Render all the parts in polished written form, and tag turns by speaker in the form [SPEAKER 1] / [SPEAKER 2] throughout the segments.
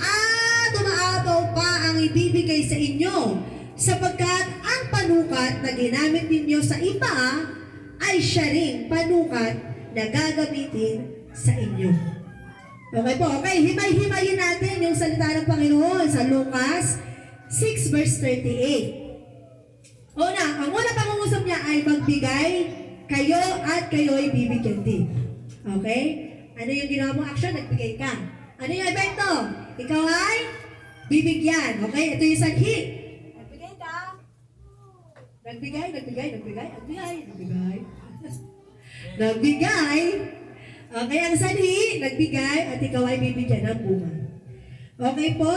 [SPEAKER 1] at umaapaw pa ang ibibigay sa inyo, sapagkat ang panukat na ginamit ninyo sa iba ay siya ring panukat na gagamitin sa inyo. Okay po, okay. Himay-himayin natin yung salita ng Panginoon sa Lucas 6 verse 38. Ang unang pangungusap niya ay magbigay kayo at kayo ay bibigyan din. Okay? Ano yung ginawa mong action? Nagbigay ka. Ano yung epekto? Ikaw ay bibigyan. Okay? Ito yung sanhi. Nagbigay ka. Nagbigay. Nagbigay. Okay, ang sanhi, nagbigay at ikaw ay bibigyan ng bunga. Okay po?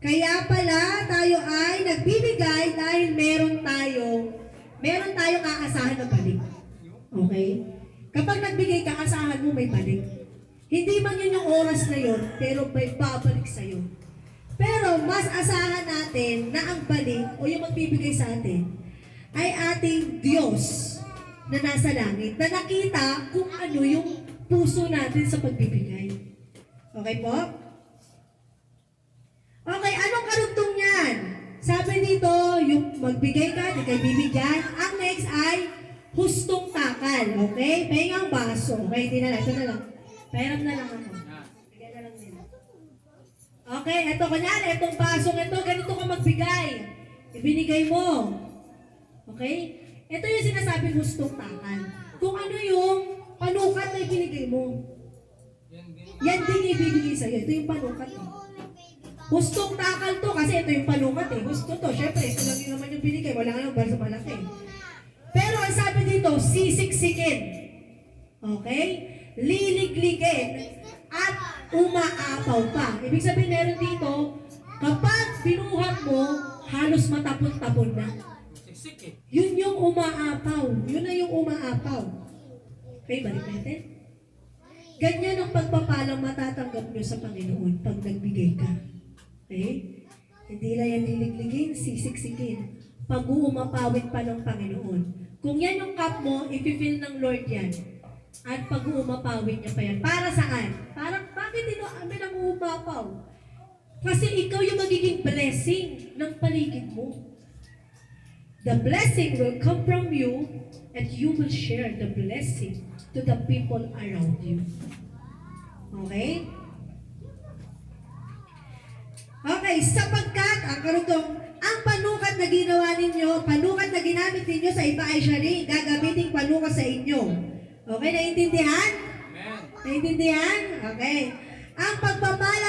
[SPEAKER 1] Kaya pala tayo ay nagbibigay dahil meron tayong aasahan na balik. Okay? Kapag nagbigay ka, asahan mo may balik. Hindi man yun yung oras na yun, pero may babalik sa'yo. Pero mas asahan natin na ang balik o yung magbibigay sa atin ay ating Diyos na nasa langit, na nakita kung ano yung puso natin sa pagbibigay. Okay po? Okay, anong karugtong yan? Sabi dito, yung magbigay ka, di kayo bibigyan. Ang next ay hustong takal. Okay? Pahingang baso. Okay, hindi na lang. Ito na lang. Pahiram na lang ako. Bigyan na lang nila. Okay, ito kanyan. Itong basong ito, ganito ka magbigay. Ibinigay mo. Okay? Ito yung sinasabing hustong takal. Kung ano yung panukat na ibinigay mo. Yan din ibibigay sa'yo. Ito yung panukat eh. Hustong takal to kasi ito yung panukat eh. Gusto to. Siyempre, ito lang yung naman yung binigay. Wala nga yung bar sa malaki. Pero ang sabi dito, sisiksikin. Okay? Liligligin. At umaapaw pa. Ibig sabihin meron dito, kapag binuhat mo, halos matapon-tapon na. Yun yung umaapaw. Yun na yung umaapaw. Okay, balik natin. Ganyan ang pagpapalang matatanggap nyo sa Panginoon pag nagbigay ka. Okay? Hindi lang yan liligligin, sisiksikin. Pag-uumapawin pa ng Panginoon. Kung yan yung cup mo, ipifil ng Lord yan. At pag-uumapawin niya pa yan. Para saan? Parang, bakit ito amin ang uumapaw? Kasi ikaw yung magiging blessing ng paligid mo. The blessing will come from you and you will share the blessing to the people around you. Okay? Okay, sapagkat ang karugtong, ang panukat na ginawa ninyo, panukat na ginamit ninyo sa iba ay siya rin gagamitin panukat sa inyo. Okay, naiintindihan? Amen. Naiintindihan? Okay. Ang pagpapala